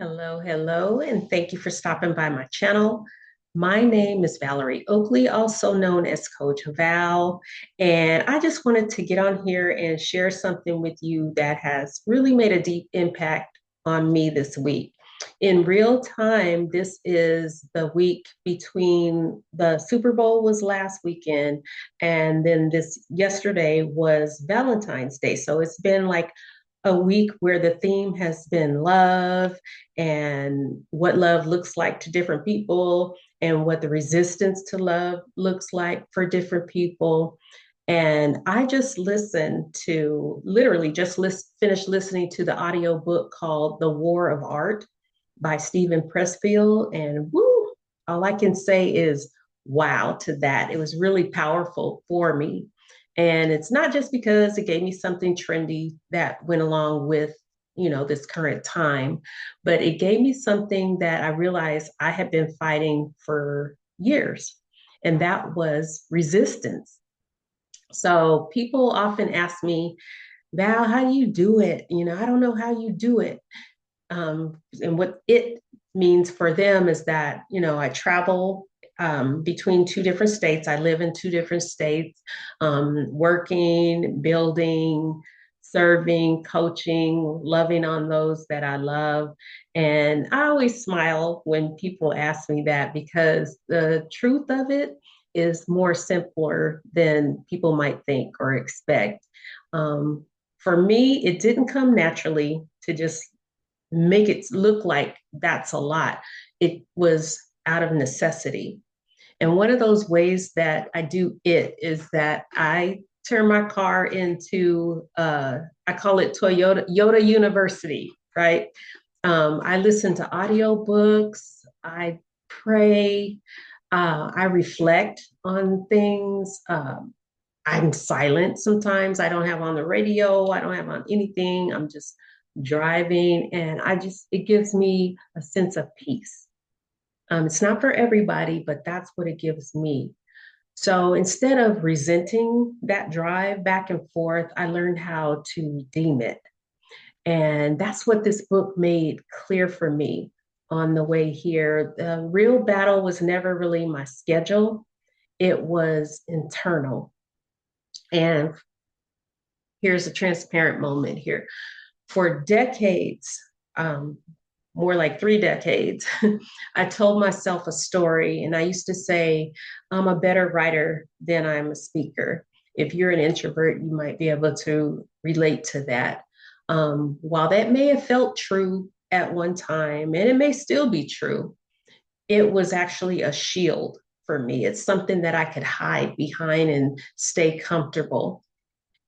Hello, hello, and thank you for stopping by my channel. My name is Valerie Oakley, also known as Coach Val, and I just wanted to get on here and share something with you that has really made a deep impact on me this week. In real time, this is the week between the Super Bowl was last weekend, and then this yesterday was Valentine's Day. So it's been like a week where the theme has been love and what love looks like to different people and what the resistance to love looks like for different people. And I just listened to literally just finished listening to the audio book called The War of Art by Steven Pressfield. And woo, all I can say is wow to that. It was really powerful for me. And it's not just because it gave me something trendy that went along with, this current time, but it gave me something that I realized I had been fighting for years, and that was resistance. So people often ask me, Val, how do you do it? I don't know how you do it. And what it means for them is that, I travel between two different states. I live in two different states, working, building, serving, coaching, loving on those that I love. And I always smile when people ask me that because the truth of it is more simpler than people might think or expect. For me, it didn't come naturally to just make it look like that's a lot. It was out of necessity. And one of those ways that I do it is that I turn my car into, I call it Toyota Yoda University, right? I listen to audiobooks, I pray, I reflect on things. I'm silent sometimes. I don't have on the radio, I don't have on anything. I'm just driving, and it gives me a sense of peace. It's not for everybody, but that's what it gives me. So instead of resenting that drive back and forth, I learned how to redeem it. And that's what this book made clear for me on the way here. The real battle was never really my schedule, it was internal. And here's a transparent moment here. For decades, um, more like 3 decades, I told myself a story, and I used to say, I'm a better writer than I'm a speaker. If you're an introvert, you might be able to relate to that. While that may have felt true at one time, and it may still be true, it was actually a shield for me. It's something that I could hide behind and stay comfortable.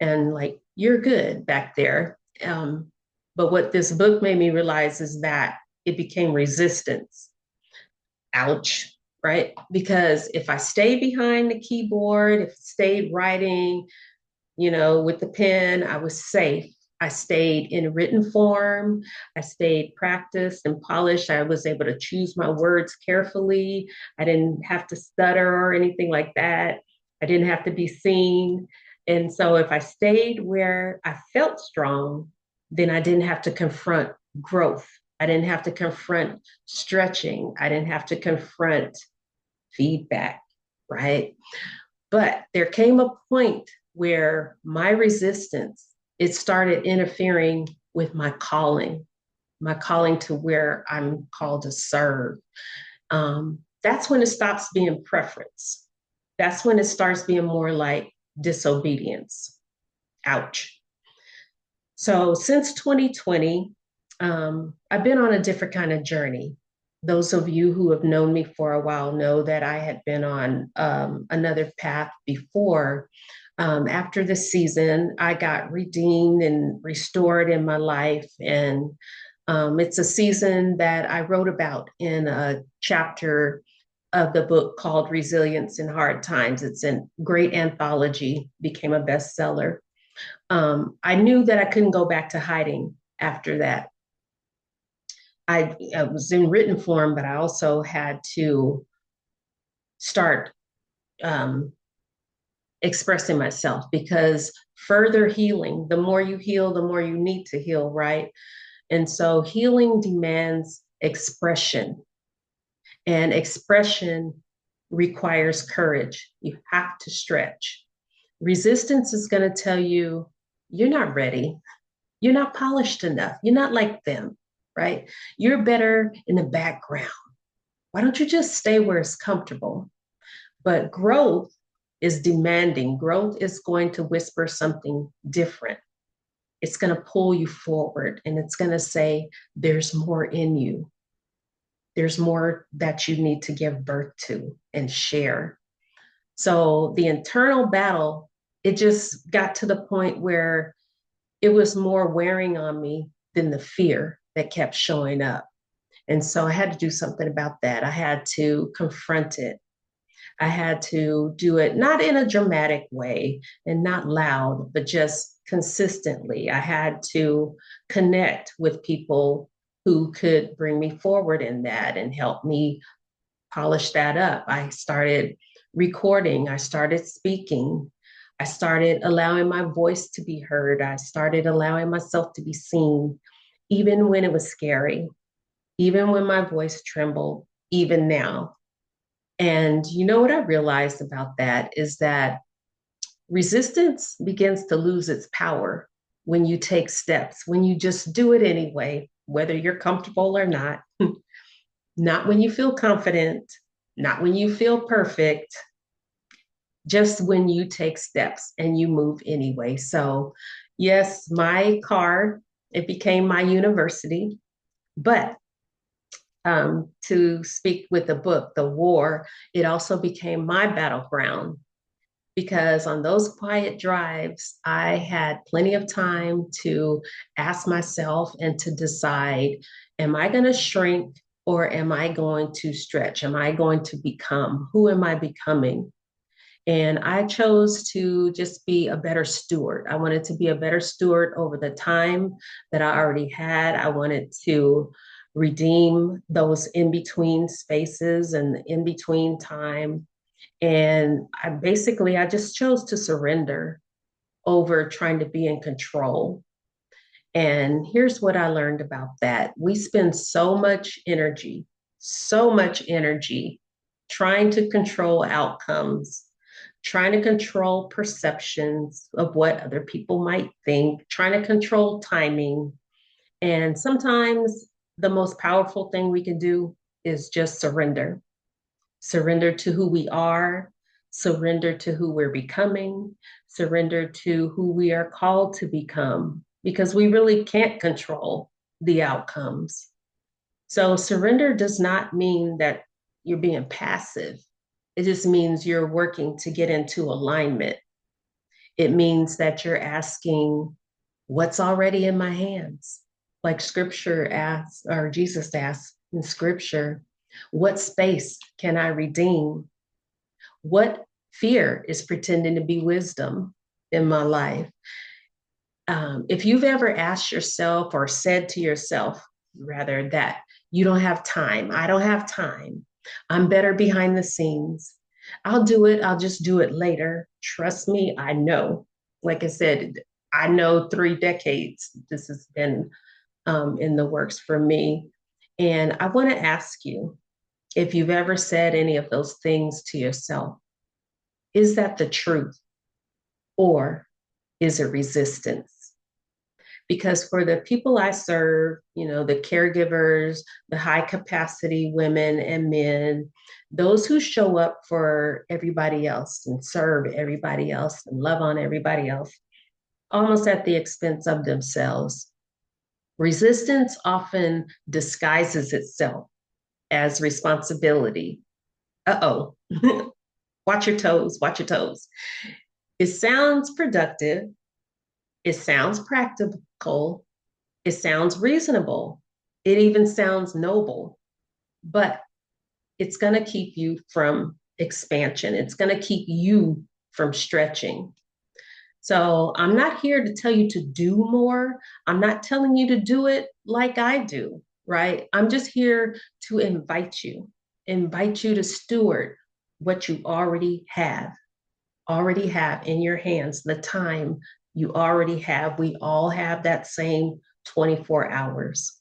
And like, you're good back there. But what this book made me realize is that it became resistance. Ouch, right? Because if I stayed behind the keyboard, if I stayed writing, with the pen, I was safe. I stayed in written form. I stayed practiced and polished. I was able to choose my words carefully. I didn't have to stutter or anything like that. I didn't have to be seen. And so if I stayed where I felt strong, then I didn't have to confront growth. I didn't have to confront stretching. I didn't have to confront feedback, right? But there came a point where my resistance, it started interfering with my calling to where I'm called to serve. That's when it stops being preference. That's when it starts being more like disobedience. Ouch. So since 2020, I've been on a different kind of journey. Those of you who have known me for a while know that I had been on another path before. After this season, I got redeemed and restored in my life. And it's a season that I wrote about in a chapter of the book called Resilience in Hard Times. It's a great anthology, became a bestseller. I knew that I couldn't go back to hiding after that. I was in written form, but I also had to start um, expressing myself because further healing, the more you heal, the more you need to heal, right? And so healing demands expression. And expression requires courage. You have to stretch. Resistance is going to tell you, you're not ready. You're not polished enough. You're not like them, right? You're better in the background. Why don't you just stay where it's comfortable? But growth is demanding. Growth is going to whisper something different. It's going to pull you forward and it's going to say, there's more in you. There's more that you need to give birth to and share. So the internal battle, it just got to the point where it was more wearing on me than the fear that kept showing up. And so I had to do something about that. I had to confront it. I had to do it not in a dramatic way and not loud, but just consistently. I had to connect with people who could bring me forward in that and help me polish that up. I started recording, I started speaking, I started allowing my voice to be heard, I started allowing myself to be seen, even when it was scary, even when my voice trembled, even now. And you know what I realized about that is that resistance begins to lose its power when you take steps, when you just do it anyway, whether you're comfortable or not, not when you feel confident, not when you feel perfect, just when you take steps and you move anyway. So, yes, my car, it became my university, but to speak with the book, The War, it also became my battleground because on those quiet drives, I had plenty of time to ask myself and to decide, am I going to shrink or am I going to stretch? Am I going to become? Who am I becoming? And I chose to just be a better steward. I wanted to be a better steward over the time that I already had. I wanted to redeem those in between spaces and in between time. And I just chose to surrender over trying to be in control. And here's what I learned about that. We spend so much energy trying to control outcomes, trying to control perceptions of what other people might think, trying to control timing. And sometimes the most powerful thing we can do is just surrender. Surrender to who we are, surrender to who we're becoming, surrender to who we are called to become, because we really can't control the outcomes. So, surrender does not mean that you're being passive. It just means you're working to get into alignment. It means that you're asking, what's already in my hands? Like scripture asks, or Jesus asks in scripture, what space can I redeem? What fear is pretending to be wisdom in my life? If you've ever asked yourself or said to yourself, rather, that you don't have time, I don't have time, I'm better behind the scenes, I'll do it, I'll just do it later. Trust me, I know. Like I said, I know 3 decades this has been in the works for me. And I want to ask you if you've ever said any of those things to yourself. Is that the truth or is it resistance? Because for the people I serve, the caregivers, the high capacity women and men, those who show up for everybody else and serve everybody else and love on everybody else, almost at the expense of themselves. Resistance often disguises itself as responsibility. Uh-oh. Watch your toes, watch your toes. It sounds productive. It sounds practical. It sounds reasonable. It even sounds noble, but it's going to keep you from expansion. It's going to keep you from stretching. So I'm not here to tell you to do more. I'm not telling you to do it like I do, right? I'm just here to invite you to steward what you already have in your hands, the time you already have. We all have that same 24 hours.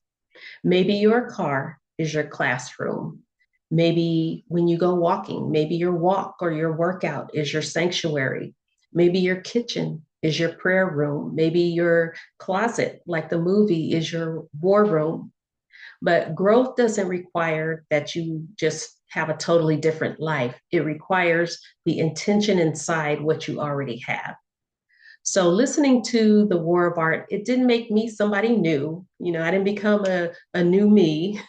Maybe your car, is your classroom. Maybe when you go walking, maybe your walk or your workout is your sanctuary. Maybe your kitchen is your prayer room. Maybe your closet, like the movie, is your war room. But growth doesn't require that you just have a totally different life. It requires the intention inside what you already have. So listening to the War of Art, it didn't make me somebody new. I didn't become a new me.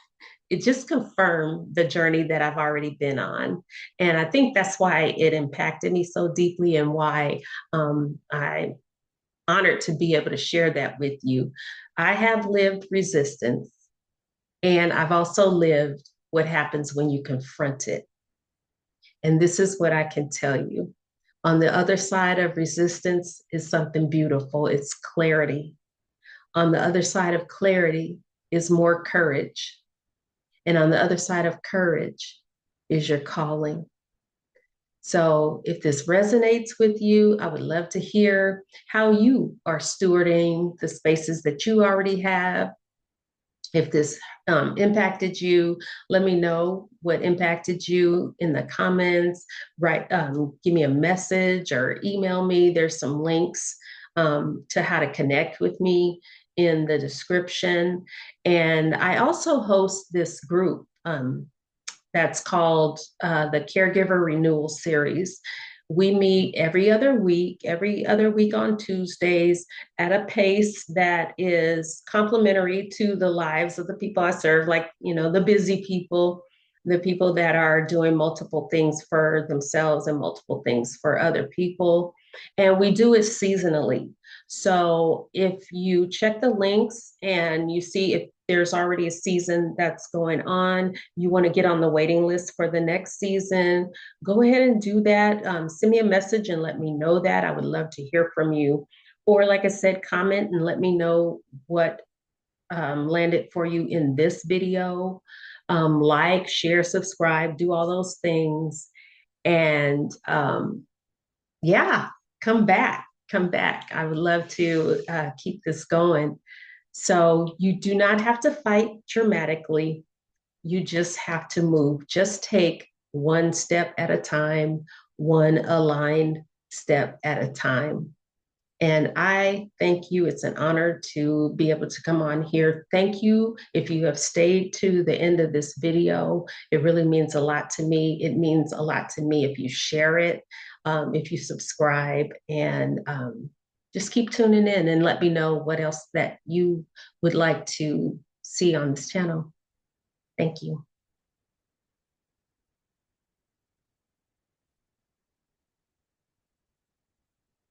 It just confirmed the journey that I've already been on. And I think that's why it impacted me so deeply and why I'm honored to be able to share that with you. I have lived resistance, and I've also lived what happens when you confront it. And this is what I can tell you. On the other side of resistance is something beautiful. It's clarity. On the other side of clarity is more courage. And on the other side of courage is your calling. So if this resonates with you, I would love to hear how you are stewarding the spaces that you already have. If this impacted you, let me know what impacted you in the comments. Give me a message or email me. There's some links to how to connect with me in the description. And I also host this group that's called the Caregiver Renewal Series. We meet every other week on Tuesdays at a pace that is complementary to the lives of the people I serve, like, the busy people, the people that are doing multiple things for themselves and multiple things for other people. And we do it seasonally. So if you check the links and you see if there's already a season that's going on, you want to get on the waiting list for the next season, go ahead and do that. Send me a message and let me know that. I would love to hear from you. Or, like I said, comment and let me know what landed for you in this video. Like, share, subscribe, do all those things. And yeah, come back. Come back. I would love to keep this going. So you do not have to fight dramatically. You just have to move. Just take one step at a time, one aligned step at a time. And I thank you. It's an honor to be able to come on here. Thank you if you have stayed to the end of this video. It really means a lot to me. It means a lot to me if you share it, if you subscribe, and just keep tuning in and let me know what else that you would like to see on this channel. Thank you.